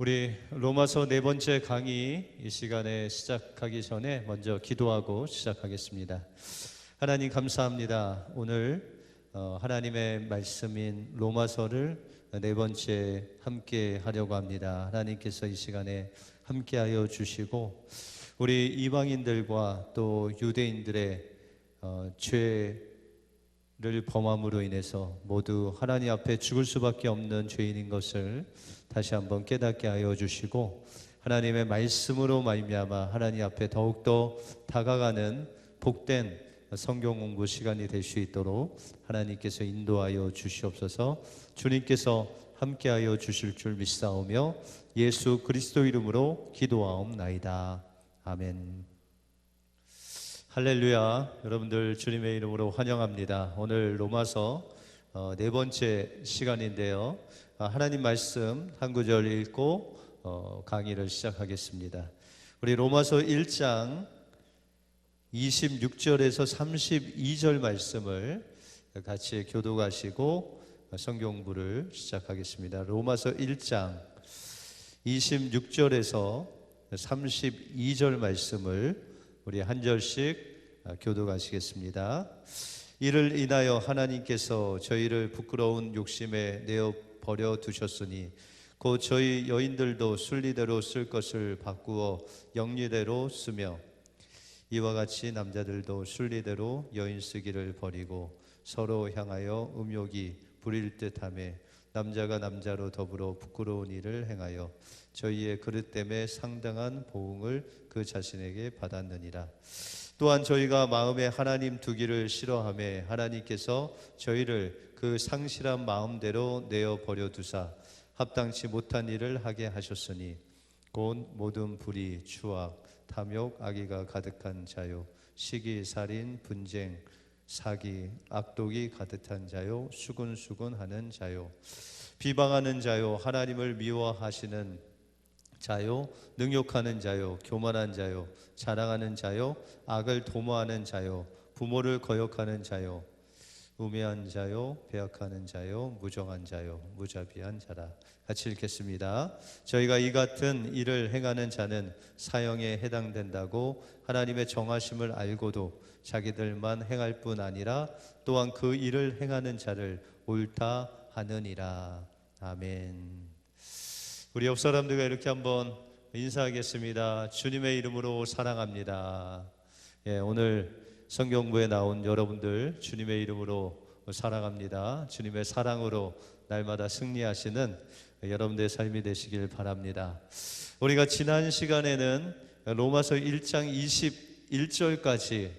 우리 로마서 네 번째 강의 이 시간에 시작하기 전에 먼저 기도하고 시작하겠습니다. 하나님 감사합니다. 오늘 하나님의 말씀인 로마서를 네 번째 함께 하려고 합니다. 하나님께서 이 시간에 함께하여 주시고 우리 이방인들과 또 유대인들의 죄를 범함으로 인해서 모두 하나님 앞에 죽을 수밖에 없는 죄인인 것을 다시 한번 깨닫게 하여 주시고 하나님의 말씀으로 말미암아 하나님 앞에 더욱더 다가가는 복된 성경 공부 시간이 될 수 있도록 하나님께서 인도하여 주시옵소서. 주님께서 함께하여 주실 줄 믿사오며 예수 그리스도 이름으로 기도하옵나이다. 아멘. 할렐루야. 여러분들 주님의 이름으로 환영합니다. 오늘 로마서 네 번째 시간인데요, 하나님 말씀 한 구절 읽고 강의를 시작하겠습니다. 우리 로마서 1장 26절에서 32절 말씀을 같이 교독하시고 성경 공부를 시작하겠습니다. 로마서 1장 26절에서 32절 말씀을 우리 한 절씩 교독하시겠습니다. 이를 인하여 하나님께서 저희를 부끄러운 욕심에 내어 버려 두셨으니 곧 저희 여인들도 순리대로 쓸 것을 바꾸어 영리대로 쓰며 이와 같이 남자들도 순리대로 여인 쓰기를 버리고 서로 향하여 음욕이 부릴 듯하며 남자가 남자로 더불어 부끄러운 일을 행하여 저희의 그릇 때문에 상당한 보응을 그 자신에게 받았느니라. 또한 저희가 마음에 하나님 두기를 싫어하며 하나님께서 저희를 그 상실한 마음대로 내어 버려 두사 합당치 못한 일을 하게 하셨으니 곧 모든 불의, 추악, 탐욕, 악의가 가득한 자요, 시기, 살인, 분쟁, 사기, 악독이 가득한 자요, 수군수군하는 자요, 비방하는 자요, 하나님을 미워하시는 자요, 능욕하는 자요, 교만한 자요, 자랑하는 자요, 악을 도모하는 자요, 부모를 거역하는 자요, 우매한 자요, 배역하는 자요, 무정한 자요, 무자비한 자라. 같이 읽겠습니다. 저희가 이 같은 일을 행하는 자는 사형에 해당된다고 하나님의 정하심을 알고도 자기들만 행할 뿐 아니라 또한 그 일을 행하는 자를 옳다 하느니라. 아멘. 우리 옆 사람들과 이렇게 한번 인사하겠습니다. 주님의 이름으로 사랑합니다. 오늘 성경부에 나온 여러분들 주님의 이름으로 사랑합니다. 주님의 사랑으로 날마다 승리하시는 여러분들의 삶이 되시길 바랍니다. 우리가 지난 시간에는 로마서 1장 21절까지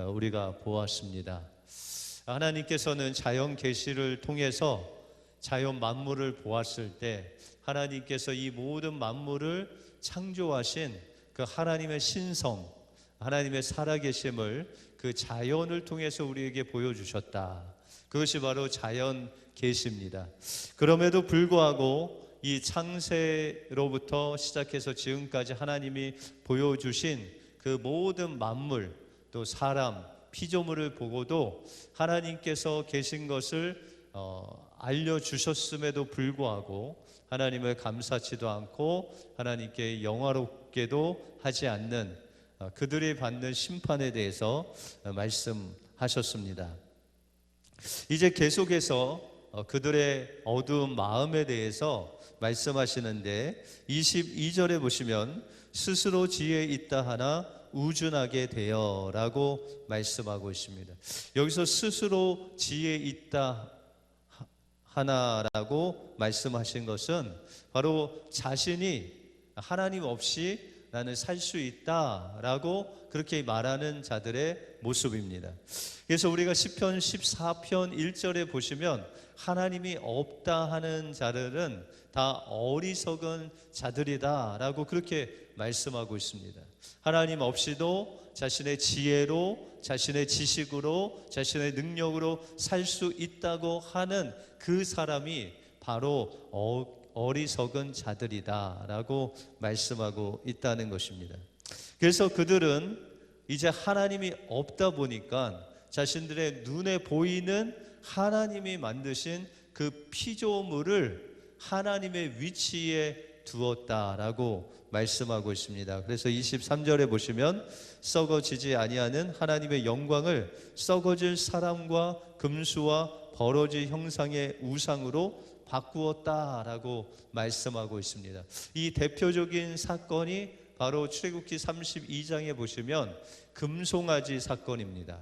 우리가 보았습니다. 하나님께서는 자연 계시를 통해서 자연 만물을 보았을 때 하나님께서 이 모든 만물을 창조하신 그 하나님의 신성, 하나님의 살아계심을 그 자연을 통해서 우리에게 보여주셨다. 그것이 바로 자연 계시입니다. 그럼에도 불구하고 이 창세로부터 시작해서 지금까지 하나님이 보여주신 그 모든 만물, 또 사람, 피조물을 보고도 하나님께서 계신 것을 알려주셨음에도 불구하고 하나님을 감사치도 않고 하나님께 영화롭게도 하지 않는 그들이 받는 심판에 대해서 말씀하셨습니다. 이제 계속해서 그들의 어두운 마음에 대해서 말씀하시는데 22절에 보시면 스스로 지혜 있다 하나 우준하게 되어 라고 말씀하고 있습니다. 여기서 스스로 지혜 있다 하나라고 말씀하신 것은 바로 자신이 하나님 없이 나는 살 수 있다라고 그렇게 말하는 자들의 모습입니다. 그래서 우리가 시편 14편 1절에 보시면 하나님이 없다 하는 자들은 다 어리석은 자들이다라고 그렇게 말씀하고 있습니다. 하나님 없이도 자신의 지혜로, 자신의 지식으로, 자신의 능력으로 살 수 있다고 하는 그 사람이 바로 어리석은 자들이다라고 말씀하고 있다는 것입니다. 그래서 그들은 이제 하나님이 없다 보니까 자신들의 눈에 보이는 하나님이 만드신 그 피조물을 하나님의 위치에 두었다라고 말씀하고 있습니다. 그래서 23절에 보시면 썩어지지 아니하는 하나님의 영광을 썩어질 사람과 금수와 버러지 형상의 우상으로 바꾸었다라고 말씀하고 있습니다. 이 대표적인 사건이 바로 출애굽기 32장에 보시면 금송아지 사건입니다.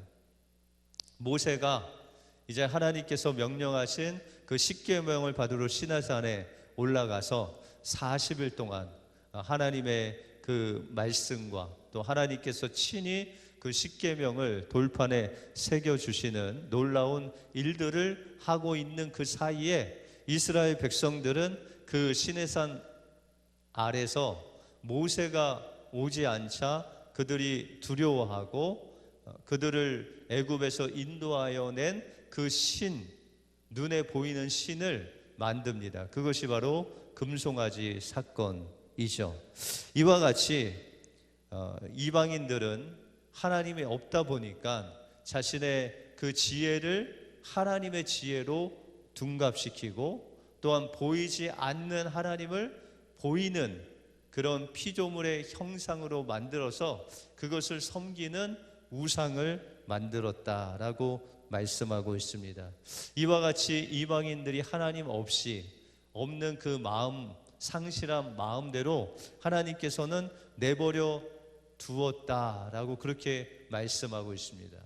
모세가 이제 하나님께서 명령하신 그 십계명을 받으러 시내산에 올라가서 40일 동안 하나님의 그 말씀과 또 하나님께서 친히 그 십계명을 돌판에 새겨주시는 놀라운 일들을 하고 있는 그 사이에 이스라엘 백성들은 그 시내산 아래서 모세가 오지 않자 그들이 두려워하고 그들을 애굽에서 인도하여 낸 그 신, 눈에 보이는 신을 만듭니다. 그것이 바로 금송아지 사건이죠. 이와 같이 이방인들은 하나님이 없다 보니까 자신의 그 지혜를 하나님의 지혜로 둔갑시키고 또한 보이지 않는 하나님을 보이는 그런 피조물의 형상으로 만들어서 그것을 섬기는 우상을 만들었다라고 말씀하고 있습니다. 이와 같이 이방인들이 하나님 없이 없는 그 마음, 상실한 마음대로 하나님께서는 내버려 두었다라고 그렇게 말씀하고 있습니다.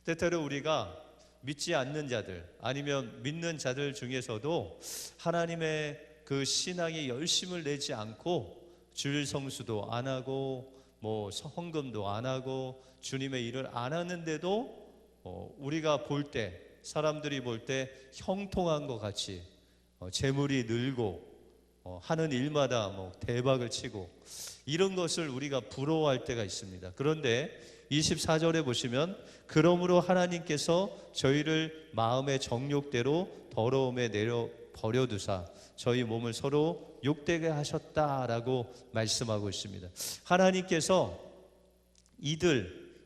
때때로 우리가 믿지 않는 자들 아니면 믿는 자들 중에서도 하나님의 그 신앙에 열심을 내지 않고 주일 성수도 안 하고 헌금도 안 하고 주님의 일을 안 하는데도 우리가 볼 때 사람들이 볼 때 형통한 것 같이 재물이 늘고 하는 일마다 대박을 치고 이런 것을 우리가 부러워할 때가 있습니다. 그런데 24절에 보시면 그러므로 하나님께서 저희를 마음의 정욕대로 더러움에 내려 버려두사 저희 몸을 서로 욕되게 하셨다라고 말씀하고 있습니다. 하나님께서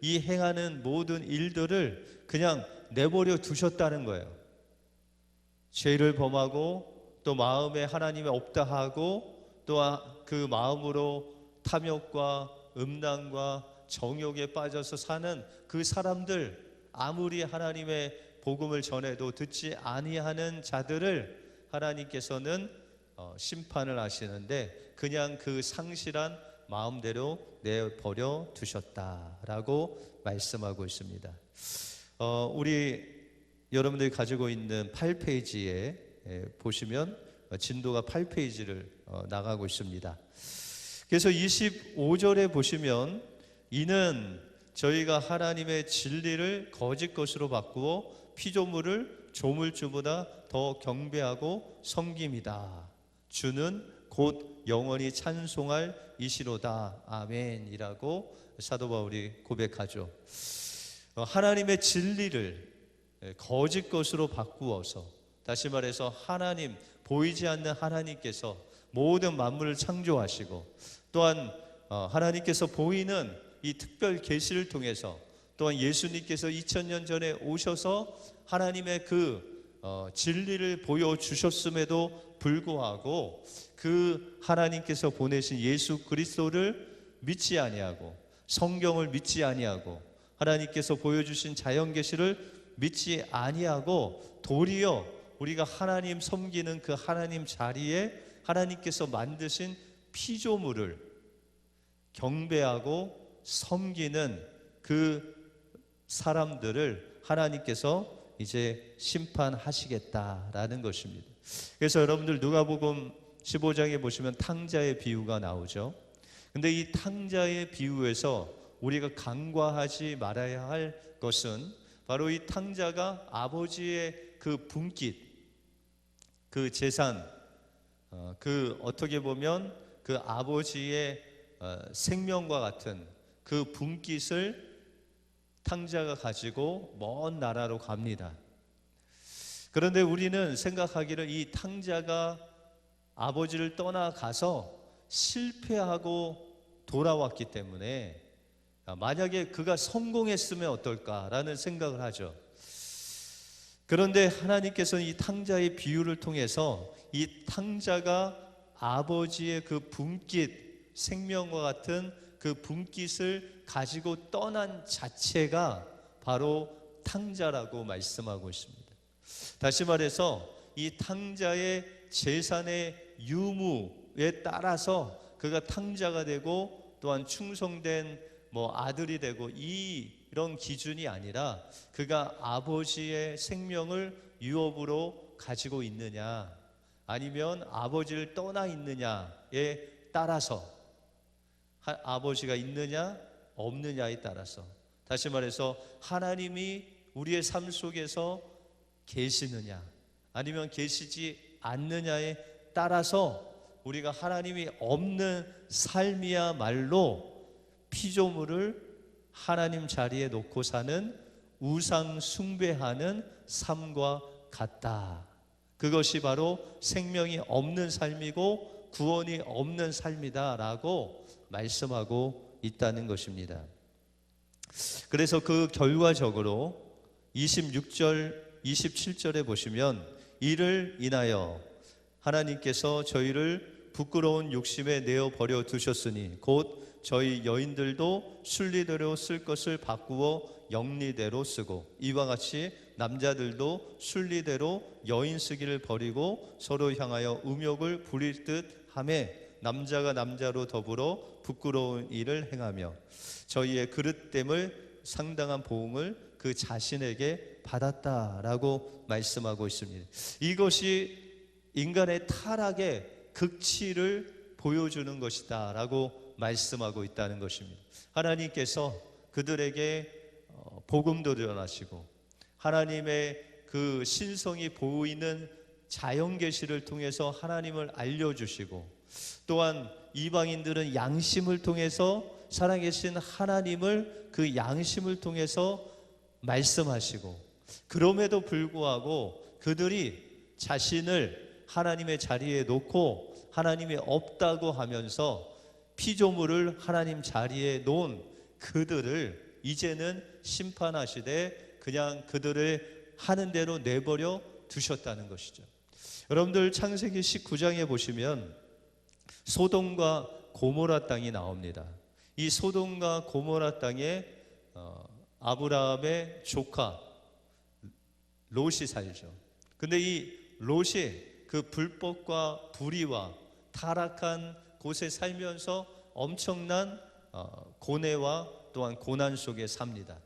이 행하는 모든 일들을 그냥 내버려 두셨다는 거예요. 죄를 범하고 또 마음에 하나님이 없다 하고 또 그 마음으로 탐욕과 음란과 정욕에 빠져서 사는 그 사람들, 아무리 하나님의 복음을 전해도 듣지 아니하는 자들을 하나님께서는 심판을 하시는데 그냥 그 상실한 마음대로 내버려 두셨다라고 말씀하고 있습니다. 우리 여러분들이 가지고 있는 8페이지에 보시면 진도가 8페이지를 나가고 있습니다. 그래서 25절에 보시면 이는 저희가 하나님의 진리를 거짓 것으로 바꾸어 피조물을 조물주보다 더 경배하고 섬김이다. 주는 곧 영원히 찬송할 이시로다. 아멘이라고 사도 바울이 고백하죠. 하나님의 진리를 거짓 것으로 바꾸어서, 다시 말해서 하나님, 보이지 않는 하나님께서 모든 만물을 창조하시고 또한 하나님께서 보이는 이 특별 계시를 통해서 또한 예수님께서 2000년 전에 오셔서 하나님의 그 진리를 보여주셨음에도 불구하고 그 하나님께서 보내신 예수 그리스도를 믿지 아니하고 성경을 믿지 아니하고 하나님께서 보여주신 자연 계시를 믿지 아니하고 도리어 우리가 하나님 섬기는 그 하나님 자리에 하나님께서 만드신 피조물을 경배하고 섬기는 그 사람들을 하나님께서 이제 심판하시겠다라는 것입니다. 그래서 여러분들 누가복음 15장에 보시면 탕자의 비유가 나오죠. 근데 이 탕자의 비유에서 우리가 간과하지 말아야 할 것은 바로 이 탕자가 아버지의 그 분깃, 그 재산, 그 어떻게 보면 그 아버지의 생명과 같은 그 분깃을 탕자가 가지고 먼 나라로 갑니다. 그런데 우리는 생각하기를 이 탕자가 아버지를 떠나가서 실패하고 돌아왔기 때문에 만약에 그가 성공했으면 어떨까라는 생각을 하죠. 그런데 하나님께서는 이 탕자의 비유를 통해서 이 탕자가 아버지의 그 분깃, 생명과 같은 그 분깃을 가지고 떠난 자체가 바로 탕자라고 말씀하고 있습니다. 다시 말해서 이 탕자의 재산의 유무에 따라서 그가 탕자가 되고 또한 충성된 아들이 되고 이런 기준이 아니라 그가 아버지의 생명을 유업으로 가지고 있느냐 아니면 아버지를 떠나 있느냐에 따라서, 아버지가 있느냐 없느냐에 따라서, 다시 말해서 하나님이 우리의 삶 속에서 계시느냐 아니면 계시지 않느냐에 따라서 우리가 하나님이 없는 삶이야말로 피조물을 하나님 자리에 놓고 사는 우상 숭배하는 삶과 같다. 그것이 바로 생명이 없는 삶이고 구원이 없는 삶이다라고 말씀하고 있다는 것입니다. 그래서 그 결과적으로 26절, 27절에 보시면 이를 인하여 하나님께서 저희를 부끄러운 욕심에 내어 버려 두셨으니 곧 저희 여인들도 순리대로 쓸 것을 바꾸어 영리대로 쓰고 이와 같이 남자들도 순리대로 여인 쓰기를 버리고 서로 향하여 음욕을 부릴 듯 하며 남자가 남자로 더불어 부끄러운 일을 행하며 저희의 그릇됨을 상당한 보응을 그 자신에게 받았다라고 말씀하고 있습니다. 이것이 인간의 타락의 극치를 보여주는 것이다 라고 말씀하고 있다는 것입니다. 하나님께서 그들에게 복음도 전하시고 하나님의 그 신성이 보이는 자연 계시를 통해서 하나님을 알려주시고 또한 이방인들은 양심을 통해서 살아계신 하나님을 그 양심을 통해서 말씀하시고, 그럼에도 불구하고 그들이 자신을 하나님의 자리에 놓고 하나님이 없다고 하면서 피조물을 하나님 자리에 놓은 그들을 이제는 심판하시되 그냥 그들을 하는 대로 내버려 두셨다는 것이죠. 여러분들 창세기 19장에 보시면 소돔과 고모라 땅이 나옵니다. 이 소돔과 고모라 땅에 아브라함의 조카 롯이 살죠. 근데 이 롯이 그 불법과 불의와 타락한 곳에 살면서 엄청난 고뇌와 또한 고난 속에 삽니다.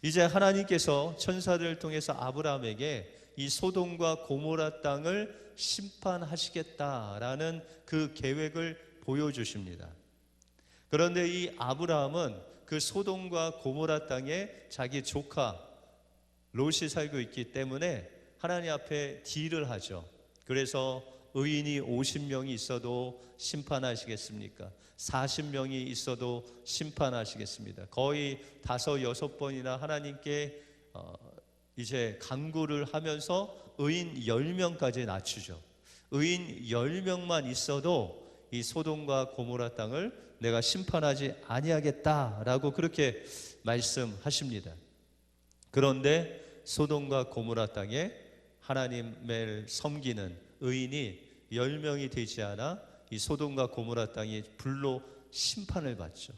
이제 하나님께서 천사들을 통해서 아브라함에게 이 소돔과 고모라 땅을 심판하시겠다라는 그 계획을 보여주십니다. 그런데 이 아브라함은 그 소돔과 고모라 땅에 자기 조카 롯이 살고 있기 때문에 하나님 앞에 딜을 하죠. 그래서 의인이 50명이 있어도 심판하시겠습니까? 40명이 있어도 심판하시겠습니다. 거의 5, 6번이나 하나님께 이제 간구를 하면서 의인 10명까지 낮추죠. 의인 10명만 있어도 이 소돔과 고모라 땅을 내가 심판하지 아니하겠다라고 그렇게 말씀하십니다. 그런데 소돔과 고모라 땅에 하나님을 섬기는 의인이 10명이 되지 않아 이 소돔과 고모라 땅이 불로 심판을 받죠.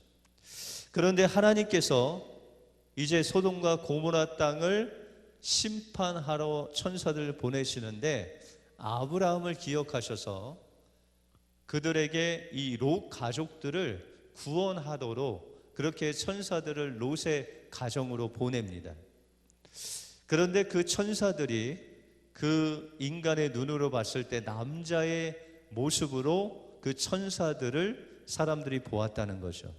그런데 하나님께서 이제 소돔과 고모라 땅을 심판하러 천사들을 보내시는데 아브라함을 기억하셔서 그들에게 이 롯 가족들을 구원하도록 그렇게 천사들을 롯의 가정으로 보냅니다. 그런데 그 천사들이 그 인간의 눈으로 봤을 때 남자의 모습으로 그 천사들을 사람들이 보았다는 거죠.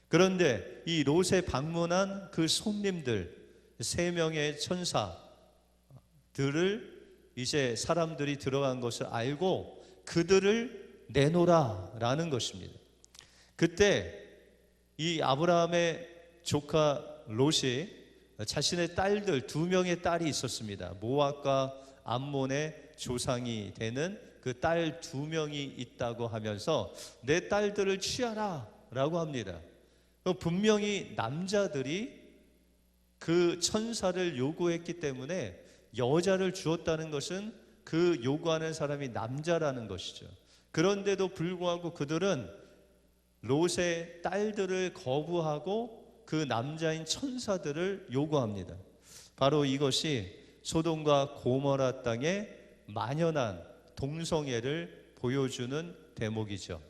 그런데 이 롯에 방문한 그 손님들 3명의 천사들을 이제 사람들이 들어간 것을 알고 그들을 내놓으라라는 것입니다. 그때 이 아브라함의 조카 롯이 자신의 딸들 2명의 딸이 있었습니다. 모압과 암몬의 조상이 되는 그 딸 2명이 있다고 하면서 내 딸들을 취하라 라고 합니다. 분명히 남자들이 그 천사를 요구했기 때문에 여자를 주었다는 것은 그 요구하는 사람이 남자라는 것이죠. 그런데도 불구하고 그들은 롯의 딸들을 거부하고 그 남자인 천사들을 요구합니다. 바로 이것이 소돔과 고모라 땅에 만연한 동성애를 보여주는 대목이죠.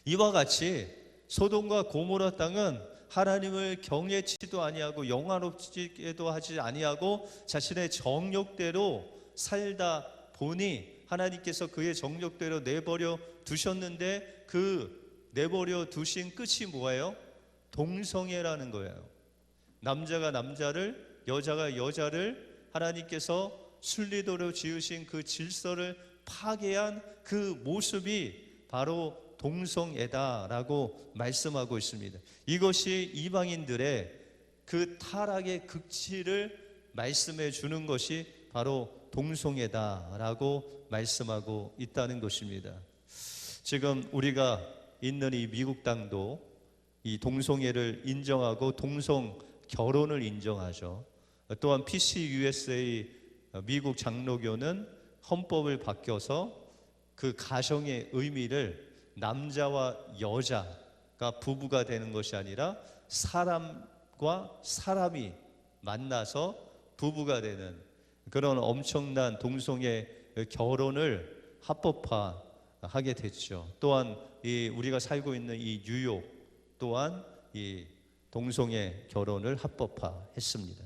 이와 같이 소돔과 고모라 땅은 하나님을 경외치도 아니하고 영화롭지도 하지 아니하고 자신의 정욕대로 살다 보니 하나님께서 그의 정욕대로 내버려 두셨는데, 그 내버려 두신 끝이 뭐예요? 동성애라는 거예요. 남자가 남자를, 여자가 여자를 하나님께서 순리대로 지으신 그 질서를 파괴한 그 모습이 바로 동성애다라고 말씀하고 있습니다. 이것이 이방인들의 그 타락의 극치를 말씀해 주는 것이 바로 동성애다라고 말씀하고 있다는 것입니다. 지금 우리가 있는 이 미국 땅도 이 동성애를 인정하고 동성 결혼을 인정하죠. 또한 PCUSA 미국 장로교는 헌법을 바뀌어서 그 가정의 의미를 남자와 여자가 부부가 되는 것이 아니라 사람과 사람이 만나서 부부가 되는 그런 엄청난 동성애 결혼을 합법화하게 됐죠. 또한 우리가 살고 있는 이 뉴욕 또한 이 동성애 결혼을 합법화했습니다.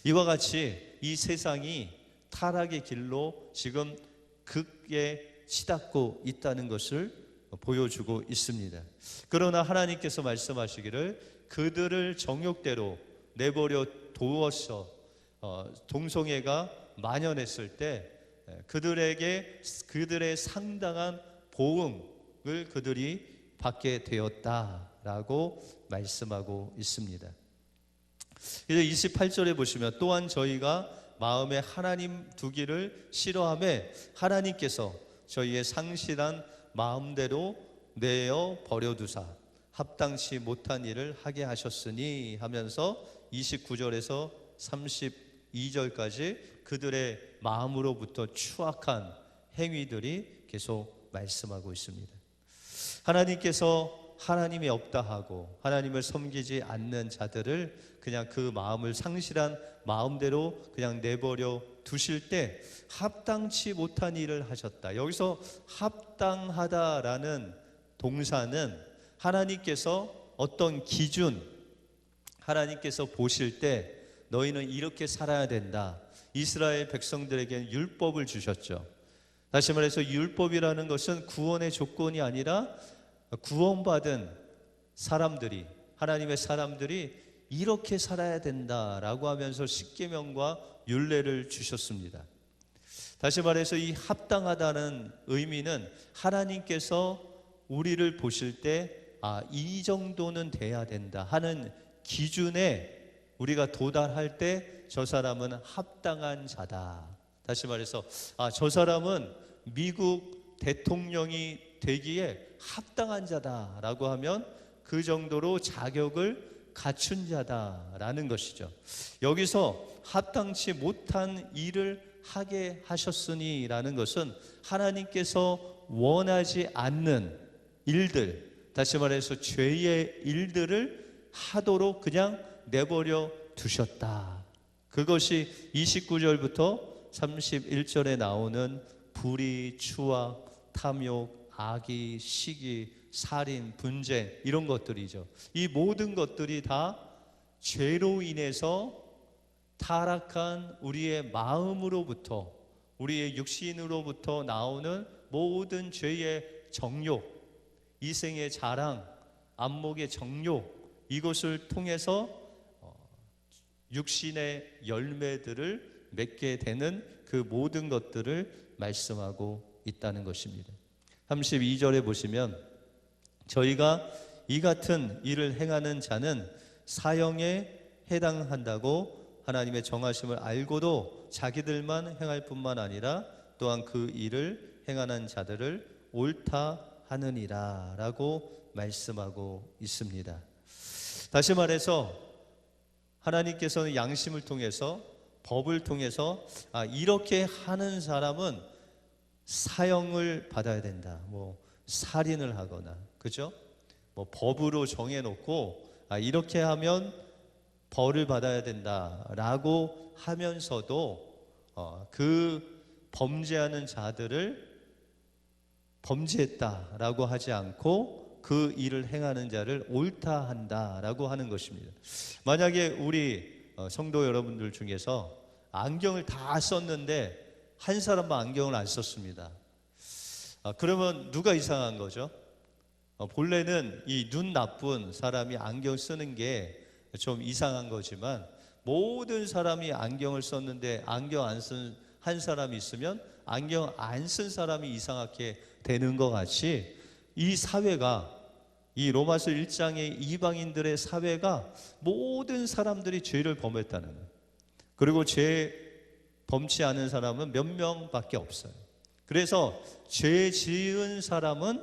이와 같이 이 세상이 타락의 길로 지금 극에 치닫고 있다는 것을 보여주고 있습니다. 그러나 하나님께서 말씀하시기를 그들을 정욕대로 내버려 두어서 동성애가 만연했을 때 그들의 상당한 보응을 그들이 받게 되었다라고 말씀하고 있습니다. 이제 28절에 보시면 또한 저희가 마음에 하나님 두기를 싫어하며 하나님께서 저희의 상실한 마음대로 내어 버려두사 합당치 못한 일을 하게 하셨으니 하면서 29절에서 32절까지 그들의 마음으로부터 추악한 행위들이 계속 말씀하고 있습니다. 하나님께서 하나님이 없다 하고 하나님을 섬기지 않는 자들을 그냥 그 마음을 상실한 마음대로 그냥 내버려 두실 때 합당치 못한 일을 하셨다. 여기서 합당하다라는 동사는 하나님께서 어떤 기준, 하나님께서 보실 때 너희는 이렇게 살아야 된다. 이스라엘 백성들에게 율법을 주셨죠. 다시 말해서 율법이라는 것은 구원의 조건이 아니라 구원받은 사람들이, 하나님의 사람들이 이렇게 살아야 된다라고 하면서 십계명과 율례를 주셨습니다. 다시 말해서 이 합당하다는 의미는 하나님께서 우리를 보실 때 이 정도는 돼야 된다 하는 기준에 우리가 도달할 때 저 사람은 합당한 자다. 다시 말해서 저 사람은 미국 대통령이 되기에 합당한 자다라고 하면 그 정도로 자격을 갖춘 자다라는 것이죠. 여기서 합당치 못한 일을 하게 하셨으니라는 것은 하나님께서 원하지 않는 일들, 다시 말해서 죄의 일들을 하도록 그냥 내버려 두셨다. 그것이 29절부터 31절에 나오는 불의, 추악, 탐욕, 악의, 시기, 살인, 분쟁 이런 것들이죠. 이 모든 것들이 다 죄로 인해서 타락한 우리의 마음으로부터, 우리의 육신으로부터 나오는 모든 죄의 정욕, 이생의 자랑, 안목의 정욕, 이것을 통해서 육신의 열매들을 맺게 되는 그 모든 것들을 말씀하고 있다는 것입니다. 32절에 보시면 저희가 이 같은 일을 행하는 자는 사형에 해당한다고 하나님의 정하심을 알고도 자기들만 행할 뿐만 아니라 또한 그 일을 행하는 자들을 옳다 하느니라 라고 말씀하고 있습니다. 다시 말해서 하나님께서는 양심을 통해서 법을 통해서 이렇게 하는 사람은 사형을 받아야 된다. 뭐 살인을 하거나, 그죠? 뭐 법으로 정해놓고 이렇게 하면 벌을 받아야 된다라고 하면서도 그 범죄하는 자들을 범죄했다라고 하지 않고 그 일을 행하는 자를 옳다 한다라고 하는 것입니다. 만약에 우리 성도 여러분들 중에서 안경을 다 썼는데 한 사람만 안경을 안 썼습니다. 그러면 누가 이상한 거죠? 본래는 이 눈 나쁜 사람이 안경 쓰는 게 좀 이상한 거지만, 모든 사람이 안경을 썼는데 안경 안 쓴 한 사람이 있으면 안경 안 쓴 사람이 이상하게 되는 것 같이, 이 사회가, 이 로마서 1장의 이방인들의 사회가 모든 사람들이 죄를 범했다는 거예요. 그리고 죄 범치 않은 사람은 몇 명밖에 없어요. 그래서 죄 지은 사람은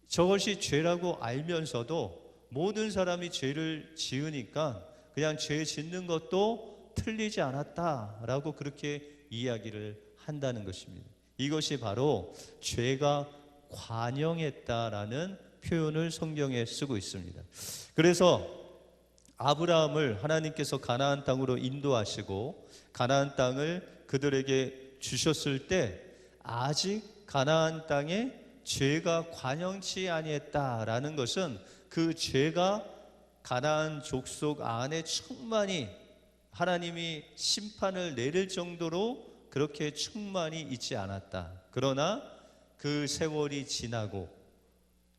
저것이 죄라고 알면서도 모든 사람이 죄를 지으니까 그냥 죄 짓는 것도 틀리지 않았다라고 그렇게 이야기를 한다는 것입니다. 이것이 바로 죄가 관영했다라는 표현을 성경에 쓰고 있습니다. 그래서 아브라함을 하나님께서 가나안 땅으로 인도하시고 가나안 땅을 그들에게 주셨을 때 아직 가나안 땅에 죄가 관영치 아니했다라는 것은 그 죄가 가나안 족속 안에 충만히 하나님이 심판을 내릴 정도로 그렇게 충만히 있지 않았다. 그러나 그 세월이 지나고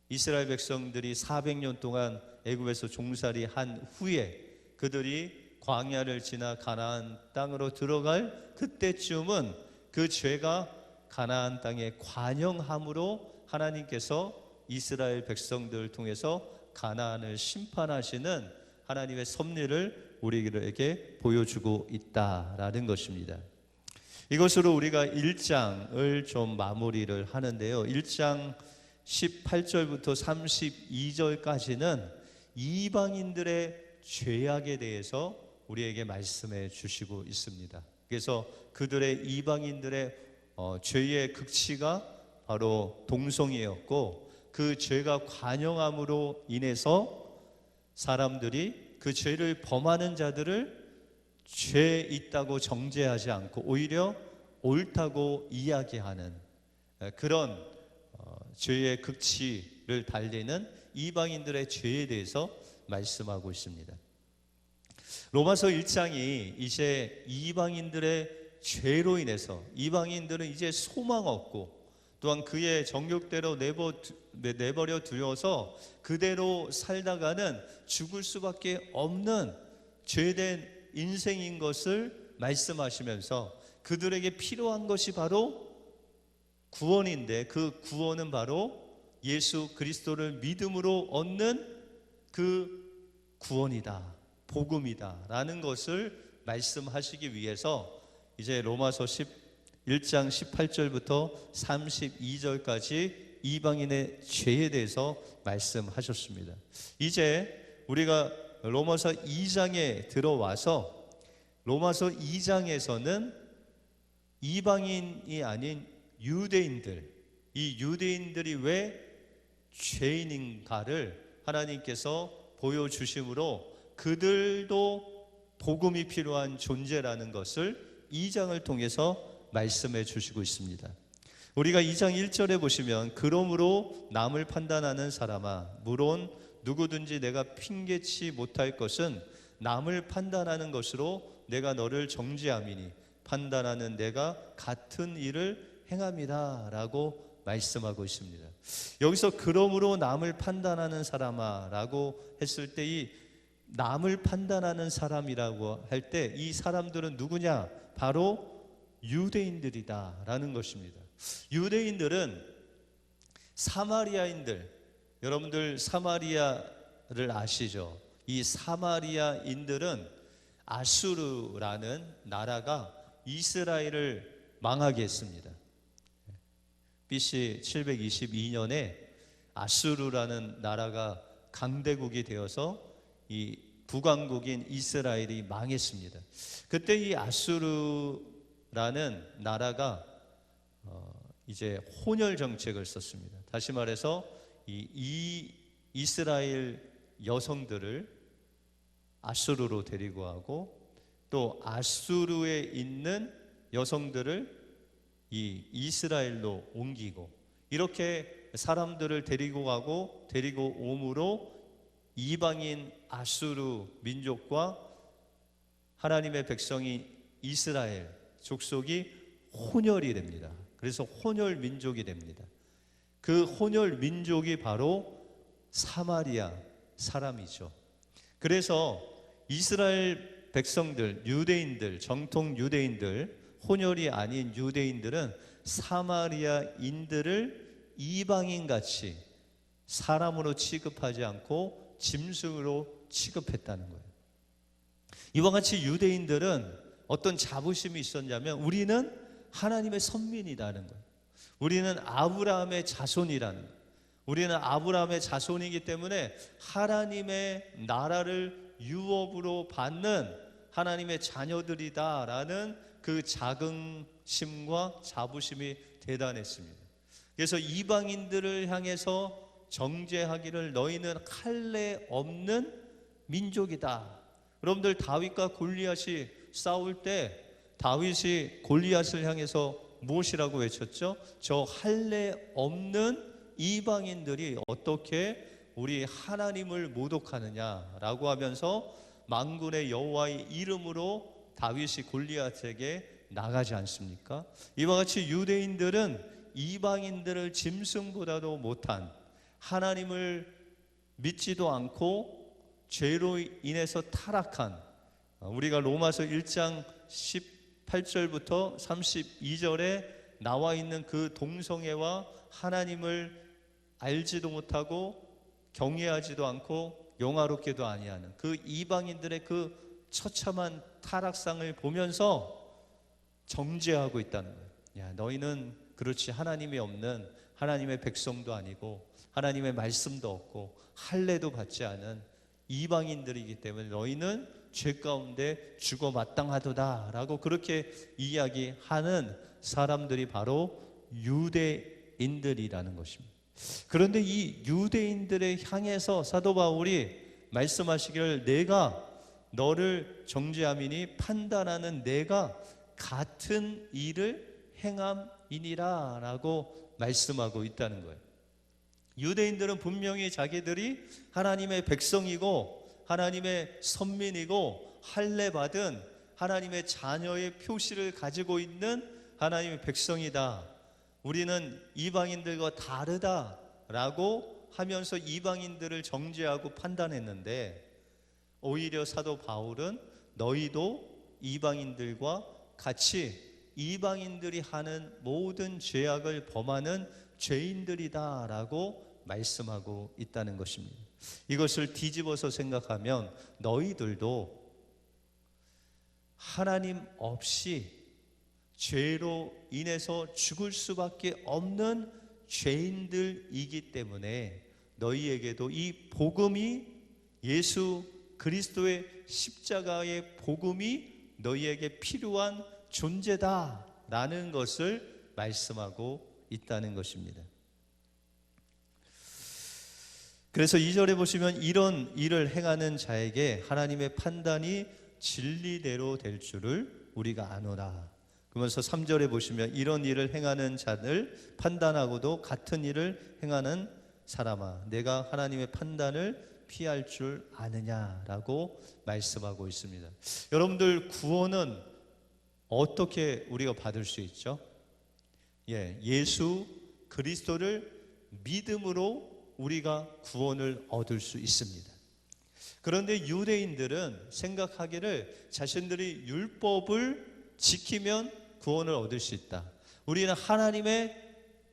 이스라엘 백성들이 400년 동안 애굽에서 종살이 한 후에 그들이 광야를 지나 가나안 땅으로 들어갈 그때쯤은 그 죄가 가나안 땅에 관영함으로 하나님께서 이스라엘 백성들을 통해서 가나안을 심판하시는 하나님의 섭리를 우리에게 보여주고 있다라는 것입니다. 이것으로 우리가 1장을 좀 마무리를 하는데요. 1장 18절부터 32절까지는 이방인들의 죄악에 대해서 우리에게 말씀해 주시고 있습니다. 그래서 그들의 이방인들의 죄의 극치가 바로 동성이었고, 그 죄가 관영함으로 인해서 사람들이 그 죄를 범하는 자들을 죄 있다고 정죄하지 않고 오히려 옳다고 이야기하는 그런 죄의 극치를 달리는 이방인들의 죄에 대해서 말씀하고 있습니다. 로마서 1장이 이제 이방인들의 죄로 인해서 이방인들은 이제 소망 없고 또한 그의 정욕대로 내버려 두어서 그대로 살다가는 죽을 수밖에 없는 죄된 인생인 것을 말씀하시면서 그들에게 필요한 것이 바로 구원인데, 그 구원은 바로 예수 그리스도를 믿음으로 얻는 그 구원이다, 복음이다 라는 것을 말씀하시기 위해서 이제 로마서 1장 18절부터 32절까지 이방인의 죄에 대해서 말씀하셨습니다. 이제 우리가 로마서 2장에 들어와서 로마서 2장에서는 이방인이 아닌 유대인들, 이 유대인들이 왜 죄인인가를 하나님께서 보여주심으로 그들도 복음이 필요한 존재라는 것을 2장을 통해서 말씀해 주시고 있습니다. 우리가 2장 1절에 보시면 그러므로 남을 판단하는 사람아, 물론 누구든지 내가 핑계치 못할 것은 남을 판단하는 것으로 내가 너를 정죄함이니 판단하는 내가 같은 일을 행함이라 라고 말씀하고 있습니다. 여기서 그러므로 남을 판단하는 사람아 라고 했을 때 이 남을 판단하는 사람이라고 할 때 이 사람들은 누구냐? 바로 유대인들이다 라는 것입니다. 유대인들은 사마리아인들, 여러분들 사마리아를 아시죠? 이 사마리아인들은 아수르라는 나라가 이스라엘을 망하게 했습니다. BC 722년에 아수르라는 나라가 강대국이 되어서 이 북왕국인 이스라엘이 망했습니다. 그때 이 아수르라는 나라가 이제 혼혈 정책을 썼습니다. 다시 말해서 이 이스라엘 여성들을 아수르로 데리고 가고 또 아수르에 있는 여성들을 이 이스라엘로 옮기고 이렇게 사람들을 데리고 가고 데리고 옴으로 이방인 아수르 민족과 하나님의 백성이 이스라엘 족속이 혼혈이 됩니다. 그래서 혼혈 민족이 됩니다. 그 혼혈 민족이 바로 사마리아 사람이죠. 그래서 이스라엘 백성들, 유대인들, 정통 유대인들, 혼혈이 아닌 유대인들은 사마리아인들을 이방인같이 사람으로 취급하지 않고 짐승으로 취급했다는 거예요. 이와 같이 유대인들은 어떤 자부심이 있었냐면 우리는 하나님의 선민이라는 거예요. 우리는 아브라함의 자손이라는 거예요. 우리는 아브라함의 자손이기 때문에 하나님의 나라를 유업으로 받는 하나님의 자녀들이다라는 그 자긍심과 자부심이 대단했습니다. 그래서 이방인들을 향해서 정죄하기를 너희는 할례 없는 민족이다. 여러분들 다윗과 골리앗이 싸울 때 다윗이 골리앗을 향해서 무엇이라고 외쳤죠? 저 할례 없는 이방인들이 어떻게 우리 하나님을 모독하느냐라고 하면서 만군의 여호와의 이름으로 다윗이 골리앗에게 나가지 않습니까? 이와 같이 유대인들은 이방인들을 짐승보다도 못한 하나님을 믿지도 않고 죄로 인해서 타락한 우리가 로마서 1장 18절부터 32절에 나와 있는 그 동성애와 하나님을 알지도 못하고 경외하지도 않고 영화롭게도 아니하는 그 이방인들의 그 처참한 타락상을 보면서 정죄하고 있다는 거예요. 야, 너희는 그렇지 하나님이 없는 하나님의 백성도 아니고 하나님의 말씀도 없고 할례도 받지 않은 이방인들이기 때문에 너희는 죄 가운데 죽어 마땅하도다 라고 그렇게 이야기하는 사람들이 바로 유대인들이라는 것입니다. 그런데 이 유대인들을 향해서 사도 바울이 말씀하시기를 내가 너를 정죄함이니 판단하는 내가 같은 일을 행함이니라 라고 말씀하고 있다는 거예요. 유대인들은 분명히 자기들이 하나님의 백성이고 하나님의 선민이고 할례 받은 하나님의 자녀의 표시를 가지고 있는 하나님의 백성이다. 우리는 이방인들과 다르다라고 하면서 이방인들을 정죄하고 판단했는데 오히려 사도 바울은 너희도 이방인들과 같이 이방인들이 하는 모든 죄악을 범하는 죄인들이다라고 말씀하고 있다는 것입니다. 이것을 뒤집어서 생각하면 너희들도 하나님 없이 죄로 인해서 죽을 수밖에 없는 죄인들이기 때문에 너희에게도 이 복음이 예수 그리스도의 십자가의 복음이 너희에게 필요한 존재다라는 것을 말씀하고 있다는 것입니다. 그래서 2절에 보시면 이런 일을 행하는 자에게 하나님의 판단이 진리대로 될 줄을 우리가 아노라. 그러면서 3절에 보시면 이런 일을 행하는 자들 판단하고도 같은 일을 행하는 사람아 내가 하나님의 판단을 피할 줄 아느냐라고 말씀하고 있습니다. 여러분들 구원은 어떻게 우리가 받을 수 있죠? 예수 그리스도를 믿음으로 우리가 구원을 얻을 수 있습니다. 그런데 유대인들은 생각하기를 자신들이 율법을 지키면 구원을 얻을 수 있다. 우리는 하나님의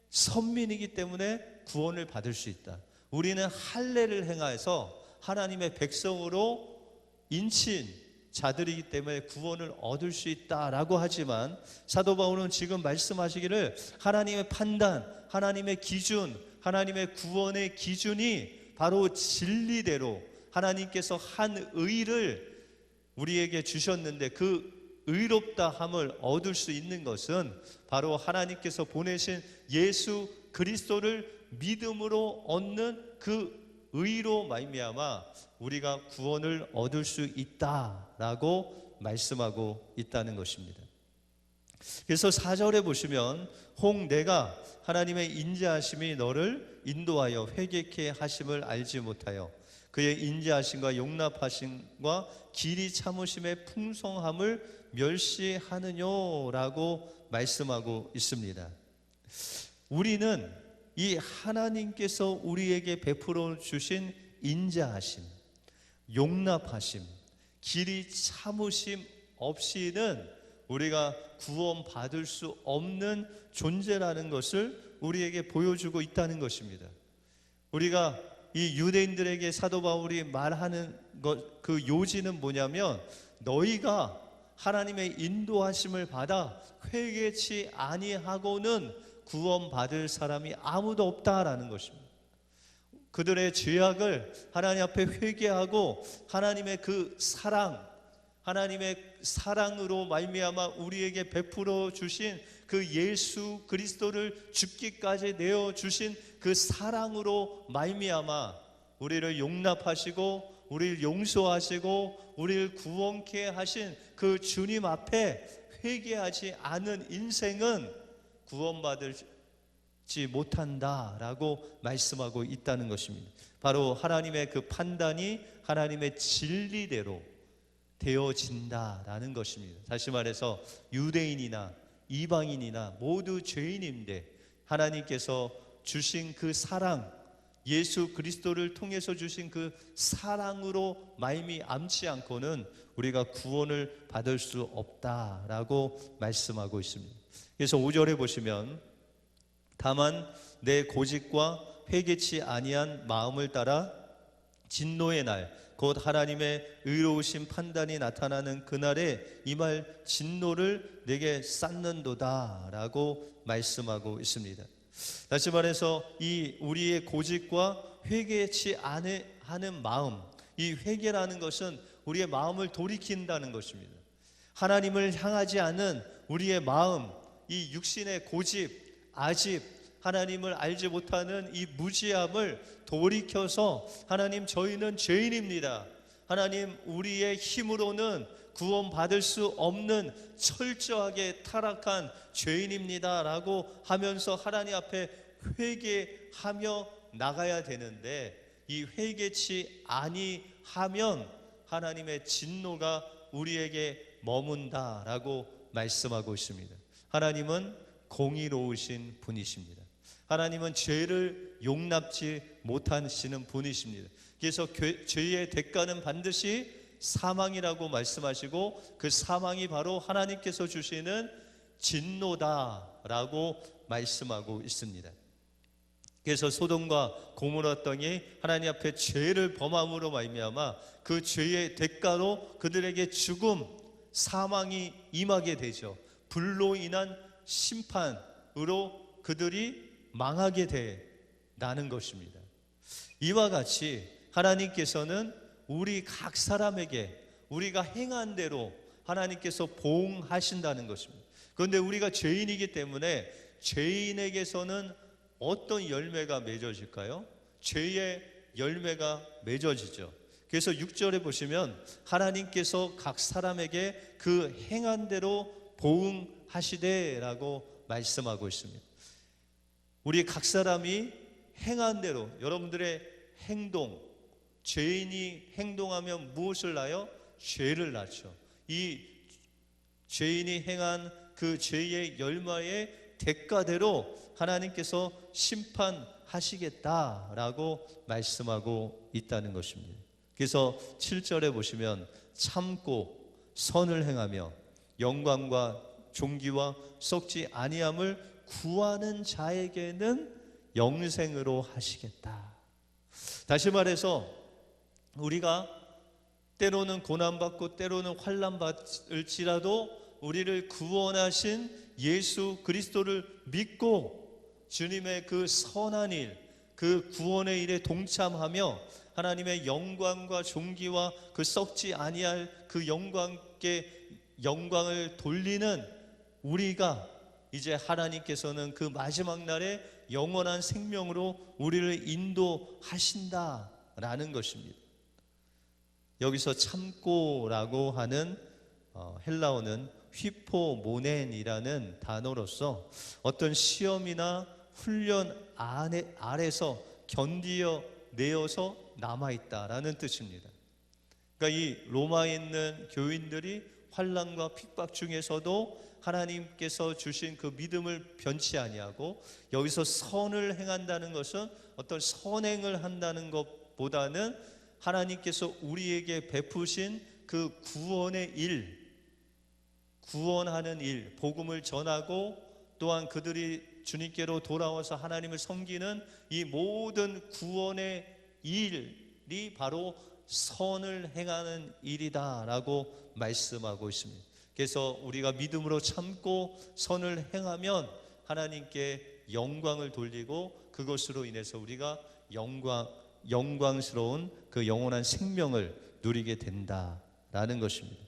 선민이기 때문에 구원을 받을 수 있다. 우리는 할례를 행하여서 하나님의 백성으로 인친 자들이기 때문에 구원을 얻을 수 있다라고 하지만 사도 바울은 지금 말씀하시기를 하나님의 판단, 하나님의 기준, 하나님의 구원의 기준이 바로 진리대로 하나님께서 한 의를 우리에게 주셨는데 그 의롭다함을 얻을 수 있는 것은 바로 하나님께서 보내신 예수 그리스도를 믿음으로 얻는 그 의로 말미암아 우리가 구원을 얻을 수 있다라고 말씀하고 있다는 것입니다. 그래서 4절에 보시면 혹 내가 하나님의 인자하심이 너를 인도하여 회개케 하심을 알지 못하여 그의 인자하심과 용납하심과 길이 참으심의 풍성함을 멸시하느냐라고 말씀하고 있습니다. 우리는 이 하나님께서 우리에게 베풀어 주신 인자하심, 용납하심, 길이 참으심 없이는 우리가 구원받을 수 없는 존재라는 것을 우리에게 보여주고 있다는 것입니다. 우리가 이 유대인들에게 사도 바울이 말하는 그 요지는 뭐냐면 너희가 하나님의 인도하심을 받아 회개치 아니하고는 구원받을 사람이 아무도 없다라는 것입니다. 그들의 죄악을 하나님 앞에 회개하고 하나님의 그 사랑, 하나님의 사랑으로 말미암아 우리에게 베풀어 주신 그 예수 그리스도를 죽기까지 내어 주신 그 사랑으로 말미암아 우리를 용납하시고 우리를 용서하시고 우리를 구원케 하신 그 주님 앞에 회개하지 않은 인생은 구원받지 못한다라고 말씀하고 있다는 것입니다. 바로 하나님의 그 판단이 하나님의 진리대로 되어진다라는 것입니다. 다시 말해서 유대인이나 이방인이나 모두 죄인인데 하나님께서 주신 그 사랑, 예수 그리스도를 통해서 주신 그 사랑으로 말미암지 않고는 우리가 구원을 받을 수 없다라고 말씀하고 있습니다. 그래서 5절에 보시면 다만 내 고집과 회개치 아니한 마음을 따라 진노의 날 곧 하나님의 의로우신 판단이 나타나는 그날에 이 말 진노를 내게 쌓는도다 라고 말씀하고 있습니다. 다시 말해서 이 우리의 고집과 회개치 않는 마음, 이 회개라는 것은 우리의 마음을 돌이킨다는 것입니다. 하나님을 향하지 않은 우리의 마음, 이 육신의 고집, 아집, 하나님을 알지 못하는 이 무지함을 돌이켜서 하나님 저희는 죄인입니다. 하나님 우리의 힘으로는 구원받을 수 없는 철저하게 타락한 죄인입니다 라고 하면서 하나님 앞에 회개하며 나가야 되는데 이 회개치 아니하면 하나님의 진노가 우리에게 머문다라고 말씀하고 있습니다. 하나님은 공의로우신 분이십니다. 하나님은 죄를 용납지 못하시는 분이십니다. 그래서 죄의 대가는 반드시 사망이라고 말씀하시고 그 사망이 바로 하나님께서 주시는 진노다라고 말씀하고 있습니다. 그래서 소돔과 고모라 땅이 하나님 앞에 죄를 범함으로 말미암아 그 죄의 대가로 그들에게 죽음, 사망이 임하게 되죠. 불로 인한 심판으로 그들이 망하게 된다는 것입니다. 이와 같이 하나님께서는 우리 각 사람에게 우리가 행한 대로 하나님께서 보응하신다는 것입니다. 그런데 우리가 죄인이기 때문에 죄인에게서는 어떤 열매가 맺어질까요? 죄의 열매가 맺어지죠. 그래서 6절에 보시면 하나님께서 각 사람에게 그 행한 대로 보응하시되라고 말씀하고 있습니다. 우리 각 사람이 행한 대로 여러분들의 행동, 죄인이 행동하면 무엇을 낳아요? 죄를 낳죠. 이 죄인이 행한 그 죄의 열매의 대가대로 하나님께서 심판하시겠다라고 말씀하고 있다는 것입니다. 그래서 7절에 보시면 참고 선을 행하며 영광과 존귀와 썩지 아니함을 구하는 자에게는 영생으로 하시겠다. 다시 말해서 우리가 때로는 고난받고 때로는 환난받을지라도 우리를 구원하신 예수 그리스도를 믿고 주님의 그 선한 일, 그 구원의 일에 동참하며 하나님의 영광과 존귀와 그 썩지 아니할 그 영광께 영광을 돌리는 우리가 이제 하나님께서는 그 마지막 날에 영원한 생명으로 우리를 인도하신다라는 것입니다. 여기서 참고라고 하는 헬라어는 휘포모넨이라는 단어로서 어떤 시험이나 훈련 아래서 견디어내어서 남아있다라는 뜻입니다. 그러니까 이 로마에 있는 교인들이 환난과 핍박 중에서도 하나님께서 주신 그 믿음을 변치 아니하고, 여기서 선을 행한다는 것은 어떤 선행을 한다는 것보다는 하나님께서 우리에게 베푸신 그 구원의 일, 구원하는 일, 복음을 전하고 또한 그들이 주님께로 돌아와서 하나님을 섬기는 이 모든 구원의 일이 바로 선을 행하는 일이다라고 말씀하고 있습니다. 그래서 우리가 믿음으로 참고 선을 행하면 하나님께 영광을 돌리고 그것으로 인해서 우리가 영광스러운 그 영원한 생명을 누리게 된다라는 것입니다.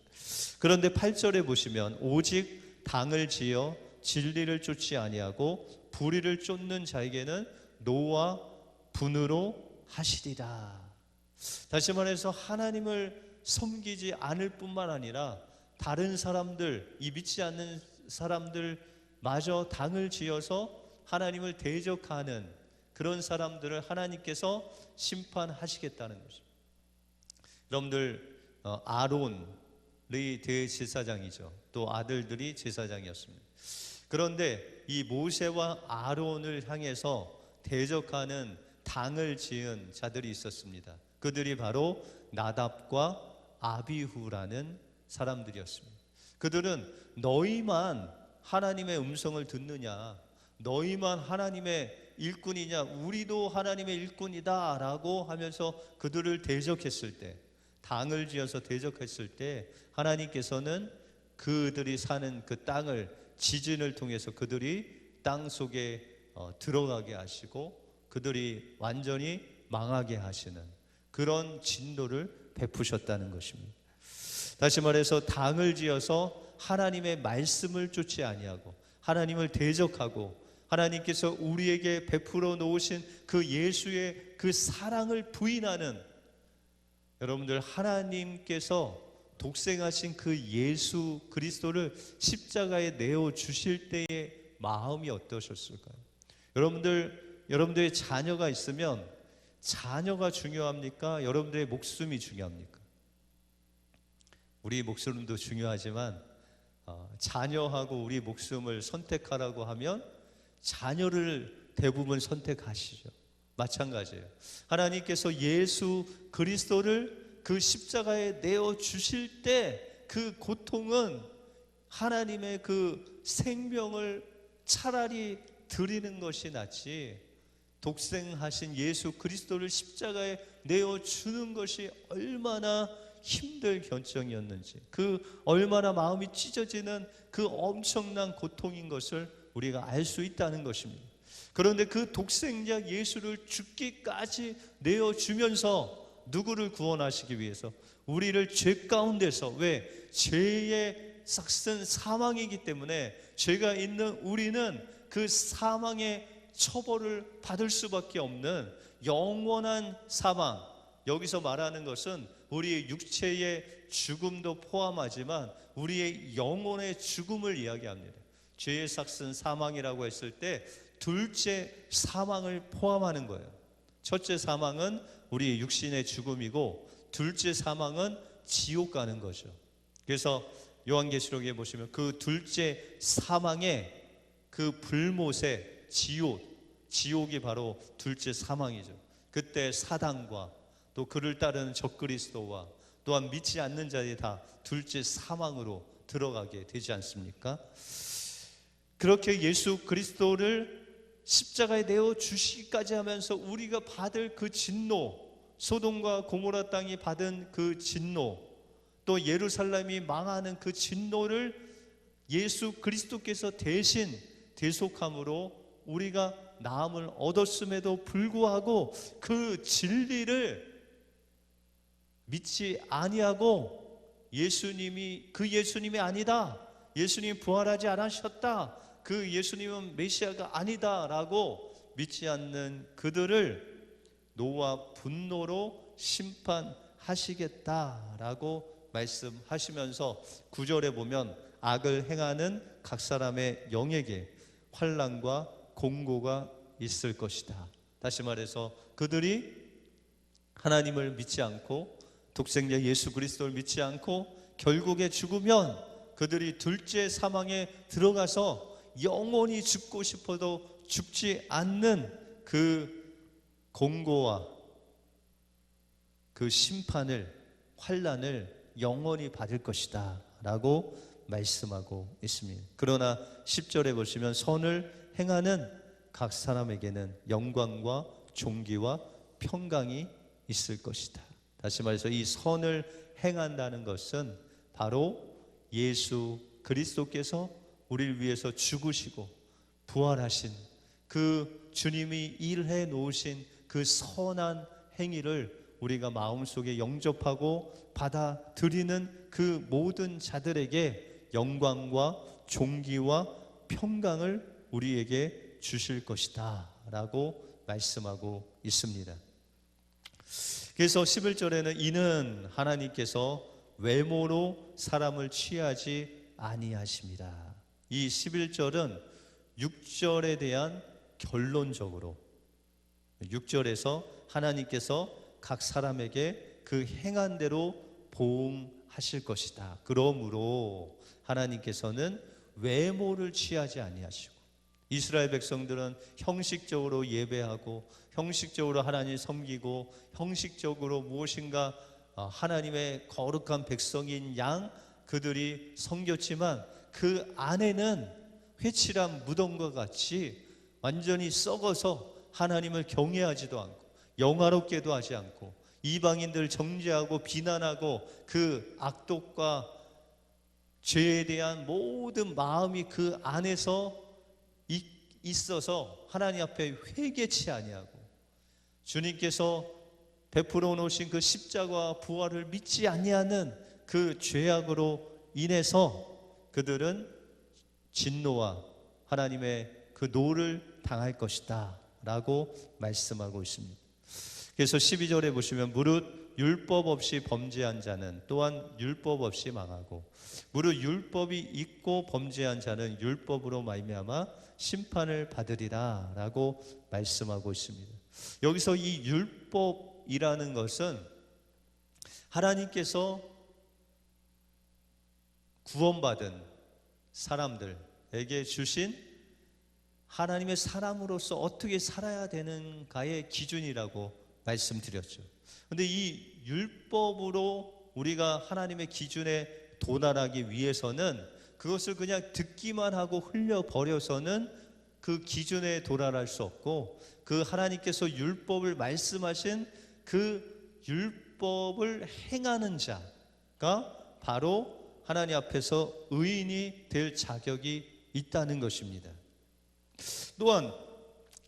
그런데 8절에 보시면 오직 당을 지어 진리를 쫓지 아니하고 불의를 쫓는 자에게는 노와 분으로 하시리라. 다시 말해서 하나님을 섬기지 않을 뿐만 아니라 다른 사람들, 이 믿지 않는 사람들마저 당을 지어서 하나님을 대적하는 그런 사람들을 하나님께서 심판하시겠다는 것입니다. 여러분들 아론이 대제사장이죠. 또 아들들이 제사장이었습니다. 그런데 이 모세와 아론을 향해서 대적하는 당을 지은 자들이 있었습니다. 그들이 바로 나답과 아비후라는 사람들이었습니다. 그들은 너희만 하나님의 음성을 듣느냐, 너희만 하나님의 일꾼이냐, 우리도 하나님의 일꾼이다 라고 하면서 그들을 대적했을 때, 당을 지어서 대적했을 때 하나님께서는 그들이 사는 그 땅을 지진을 통해서 그들이 땅 속에 들어가게 하시고 그들이 완전히 망하게 하시는 그런 진노를 베푸셨다는 것입니다. 다시 말해서 당을 지어서 하나님의 말씀을 쫓지 아니하고 하나님을 대적하고 하나님께서 우리에게 베풀어 놓으신 그 예수의 그 사랑을 부인하는, 여러분들 하나님께서 독생하신 그 예수 그리스도를 십자가에 내어 주실 때의 마음이 어떠셨을까요? 여러분들의 자녀가 있으면 자녀가 중요합니까? 여러분들의 목숨이 중요합니까? 우리 목숨도 중요하지만 자녀하고 우리 목숨을 선택하라고 하면 자녀를 대부분 선택하시죠. 마찬가지예요. 하나님께서 예수 그리스도를 그 십자가에 내어 주실 때 그 고통은 하나님의 그 생명을 차라리 드리는 것이 낫지, 독생하신 예수 그리스도를 십자가에 내어 주는 것이 얼마나 힘들 결정이었는지, 그 얼마나 마음이 찢어지는 그 엄청난 고통인 것을 우리가 알 수 있다는 것입니다. 그런데 그 독생자 예수를 죽기까지 내어주면서 누구를 구원하시기 위해서? 우리를 죄 가운데서, 왜? 죄의 삭슨 사망이기 때문에 죄가 있는 우리는 그 사망의 처벌을 받을 수밖에 없는 영원한 사망, 여기서 말하는 것은 우리의 육체의 죽음도 포함하지만 우리의 영혼의 죽음을 이야기합니다. 죄의 삭슨 사망이라고 했을 때 둘째 사망을 포함하는 거예요. 첫째 사망은 우리 육신의 죽음이고 둘째 사망은 지옥 가는 거죠. 그래서 요한계시록에 보시면 그 둘째 사망의 그 불못의 지옥이 바로 둘째 사망이죠. 그때 사단과 또 그를 따르는 적그리스도와 또한 믿지 않는 자들이 다 둘째 사망으로 들어가게 되지 않습니까? 그렇게 예수 그리스도를 십자가에 내어 주시기까지 하면서 우리가 받을 그 진노, 소돔과 고모라 땅이 받은 그 진노, 또 예루살렘이 망하는 그 진노를 예수 그리스도께서 대신 대속함으로 우리가 나음을 얻었음에도 불구하고 그 진리를 믿지 아니하고 예수님이 아니다, 예수님이 부활하지 않으셨다, 그 예수님은 메시아가 아니다 라고 믿지 않는 그들을 노와 분노로 심판하시겠다라고 말씀하시면서 9절에 보면 악을 행하는 각 사람의 영에게 환난과 공고가 있을 것이다. 다시 말해서 그들이 하나님을 믿지 않고 독생자 예수 그리스도를 믿지 않고 결국에 죽으면 그들이 둘째 사망에 들어가서 영원히 죽고 싶어도 죽지 않는 그 공고와 그 심판을, 환난을 영원히 받을 것이다 라고 말씀하고 있습니다. 그러나 10절에 보시면 선을 행하는 각 사람에게는 영광과 존귀와 평강이 있을 것이다. 다시 말해서 이 선을 행한다는 것은 바로 예수 그리스도께서 우리를 위해서 죽으시고 부활하신 그 주님이 일해 놓으신 그 선한 행위를 우리가 마음속에 영접하고 받아들이는 그 모든 자들에게 영광과 존귀와 평강을 우리에게 주실 것이다 라고 말씀하고 있습니다. 그래서 11절에는 이는 하나님께서 외모로 사람을 취하지 아니하십니다. 이 11절은 6절에 대한 결론적으로 6절에서 하나님께서 각 사람에게 그 행한 대로 보응하실 것이다. 그러므로 하나님께서는 외모를 취하지 아니하시고 이스라엘 백성들은 형식적으로 예배하고 형식적으로 하나님 섬기고 형식적으로 무엇인가 하나님의 거룩한 백성인 양 그들이 섬겼지만 그 안에는 회칠한 무덤과 같이 완전히 썩어서 하나님을 경외하지도 않고 영화롭게도 하지 않고 이방인들 정죄하고 비난하고 그 악독과 죄에 대한 모든 마음이 그 안에서 있어서 하나님 앞에 회개치 아니하고 주님께서 베풀어 놓으신 그 십자가와 부활을 믿지 아니하는 그 죄악으로 인해서 그들은 진노와 하나님의 그 노를 당할 것이다 라고 말씀하고 있습니다. 그래서 12절에 보시면 무릇 율법 없이 범죄한 자는 또한 율법 없이 망하고 무릇 율법이 있고 범죄한 자는 율법으로 말미암아 심판을 받으리라 라고 말씀하고 있습니다. 여기서 이 율법이라는 것은 하나님께서 구원받은 사람들에게 주신 하나님의 사람으로서 어떻게 살아야 되는가의 기준이라고 말씀드렸죠. 그런데 이 율법으로 우리가 하나님의 기준에 도달하기 위해서는 그것을 그냥 듣기만 하고 흘려버려서는 그 기준에 도달할 수 없고 그 하나님께서 율법을 말씀하신 그 율법을 행하는 자가 바로 하나님 앞에서 의인이 될 자격이 있다는 것입니다. 또한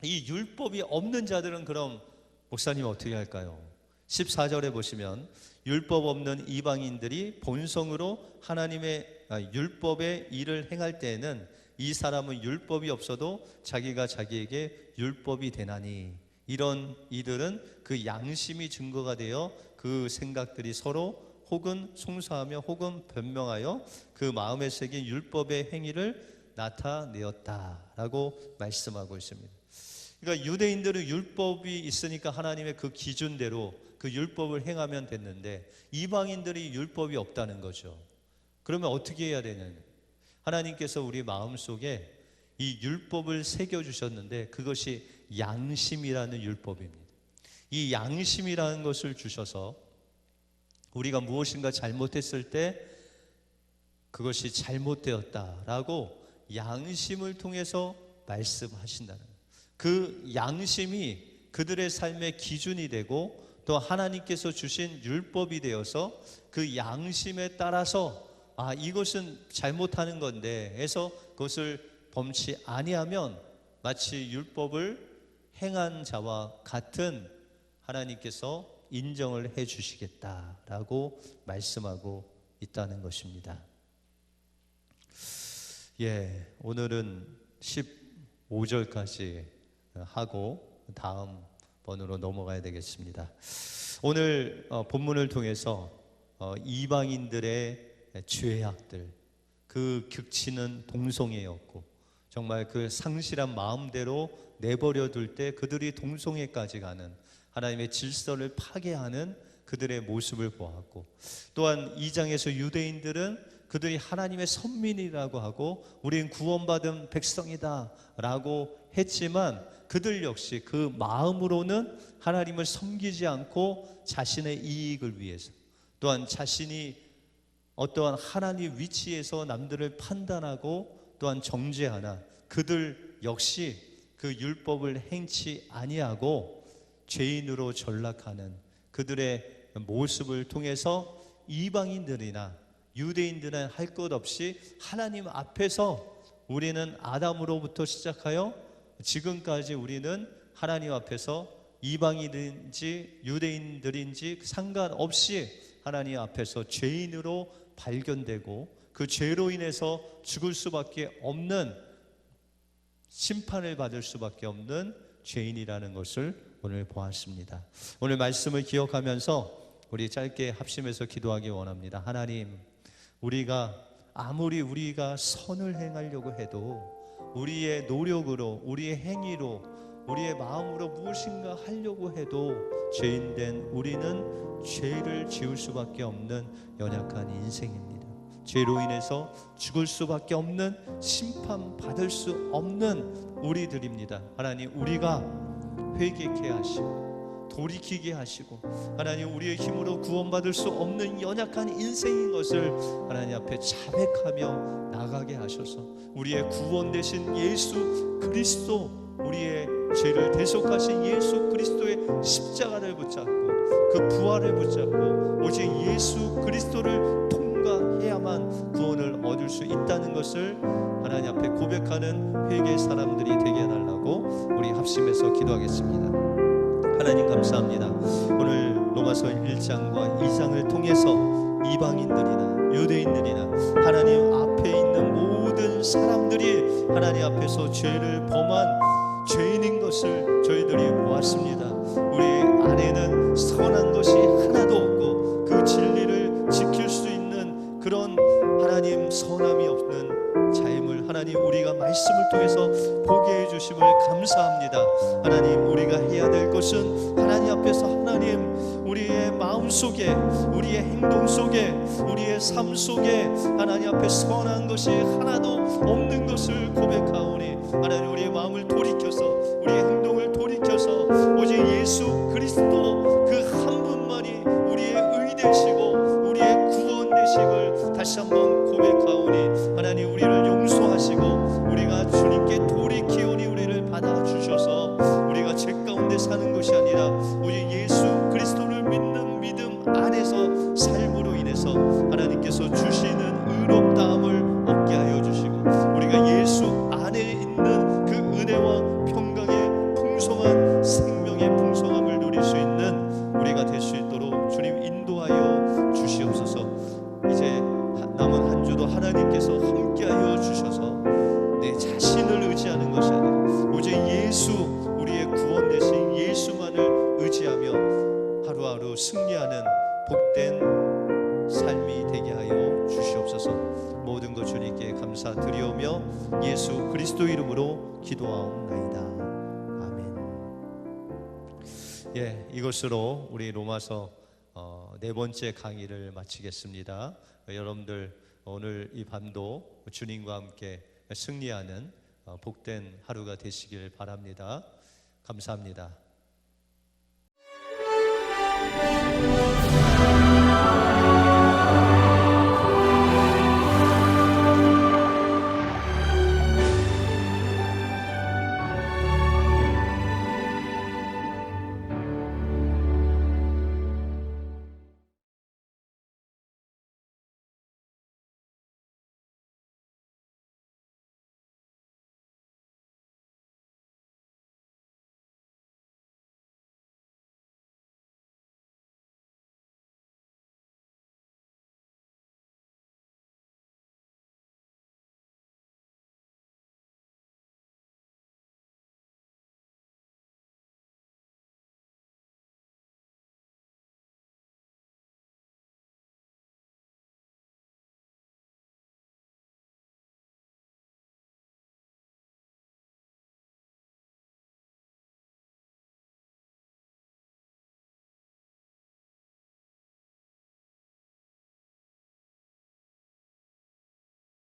이 율법이 없는 자들은 그럼 목사님 어떻게 할까요? 14절에 보시면 율법 없는 이방인들이 본성으로 하나님의 율법의 일을 행할 때에는 이 사람은 율법이 없어도 자기가 자기에게 율법이 되나니 이런 이들은 그 양심이 증거가 되어 그 생각들이 서로 혹은 송사하며 혹은 변명하여 그 마음에 새긴 율법의 행위를 나타내었다라고 말씀하고 있습니다. 그러니까 유대인들은 율법이 있으니까 하나님의 그 기준대로 그 율법을 행하면 됐는데 이방인들이 율법이 없다는 거죠. 그러면 어떻게 해야 되느냐? 하나님께서 우리 마음속에 이 율법을 새겨주셨는데 그것이 양심이라는 율법입니다. 이 양심이라는 것을 주셔서 우리가 무엇인가 잘못했을 때 그것이 잘못되었다라고 양심을 통해서 말씀하신다는 거예요. 그 양심이 그들의 삶의 기준이 되고 또 하나님께서 주신 율법이 되어서 그 양심에 따라서 이것은 잘못하는 건데 해서 그것을 범치 아니하면 마치 율법을 행한 자와 같은 하나님께서 인정을 해 주시겠다라고 말씀하고 있다는 것입니다. 예, 오늘은 15절까지 하고 다음 번으로 넘어가야 되겠습니다. 오늘 본문을 통해서 이방인들의 죄악들, 그 극치는 동성애였고 정말 그 상실한 마음대로 내버려 둘 때 그들이 동성애까지 가는 하나님의 질서를 파괴하는 그들의 모습을 보았고, 또한 2장에서 유대인들은 그들이 하나님의 선민이라고 하고 우린 구원받은 백성이다 라고 했지만 그들 역시 그 마음으로는 하나님을 섬기지 않고 자신의 이익을 위해서, 또한 자신이 어떠한 하나님 위치에서 남들을 판단하고 또한 정죄하나 그들 역시 그 율법을 행치 아니하고 죄인으로 전락하는 그들의 모습을 통해서 이방인들이나 유대인들은 할 것 없이 하나님 앞에서 우리는 아담으로부터 시작하여 지금까지 우리는 하나님 앞에서 이방인인지 유대인들인지 상관없이 하나님 앞에서 죄인으로 발견되고 그 죄로 인해서 죽을 수밖에 없는, 심판을 받을 수밖에 없는 죄인이라는 것을 오늘 보았습니다. 오늘 말씀을 기억하면서 우리 짧게 합심해서 기도하기 원합니다. 하나님, 아무리 우리가 선을 행하려고 해도 우리의 노력으로, 우리의 행위로, 우리의 마음으로 무엇인가 하려고 해도 죄인된 우리는 죄를 지을 수밖에 없는 연약한 인생입니다. 죄로 인해서 죽을 수밖에 없는, 심판받을 수 없는 우리들입니다. 하나님, 우리가 회개케 하시고 돌이키게 하시고 하나님, 우리의 힘으로 구원받을 수 없는 연약한 인생인 것을 하나님 앞에 자백하며 나가게 하셔서 우리의 구원 되신 예수 그리스도, 우리의 죄를 대속하신 예수 그리스도의 십자가를 붙잡고 그 부활을 붙잡고 오직 예수 그리스도를 통과해야만 구원을 얻을 수 있다는 것을 하나님 앞에 고백하는 회개의 사람들이 되게 해달라고 우리 합심해서 기도하겠습니다. 하나님 감사합니다. 오늘 로마서 1장과 2장을 통해서 이방인들이나 유대인들이나 하나님 앞에 있는 모든 사람들이 하나님 앞에서 죄를 범한 죄인인 것을 저희들이 보았습니다. 우리 안에는 선한 것이 하나도 없고 그 진리를 지킬 수 있는 그런 하나님 선함이 없는 자임을 하나님 우리가 말씀을 통해서 보게 해주심을 감사합니다. 하나님, 우리가 해야 될 것은 하나님 앞에서 하나님 우리의 마음 속에, 우리의 행동 속에, 우리의 삶 속에 하나님 앞에 선한 것이 하나도 없는 것을 고백하오니 하나님, 우리의 마음을 돌이켜서 우리의 행동을 돌이켜서 오직 예수 그리스도 그 한 분만이 우리의 의 되시고 우리의 구원 되심을 다시 한번 고백하오니 하나님, 우리를 용서하시고 우리가 주님께 돌이키오니 우리를 받아주셔서 우리가 죄 가운데 사는 것이 아니라 오직 예수 그리스도를 믿는 믿음 안에서 삶으로 인해서 하나님께서 주시는 의롭다함을 얻게 하여 주시고 우리가 예수 안에 있는 그 은혜와 평강의 풍성한 생명의 풍성함을 누릴 수 있는 우리가 될 수 있도록 주님 인도하여 주시옵소서. 이제 남은 한 주도 하나님께서 함께하여 주셔서 내 자신을 의지하는 것이 아니라 오직 예수, 우리의 구원 되신 예수만을 의지하며 하루하루 승리하는 복된 삶이 되게 하여 주시옵소서. 모든 것 주님께 감사드리오며 예수 그리스도 이름으로 기도하옵나이다. 아멘. 예, 이것으로 우리 로마서 네 번째 강의를 마치겠습니다. 여러분들 오늘 이 밤도 주님과 함께 승리하는 복된 하루가 되시길 바랍니다. 감사합니다.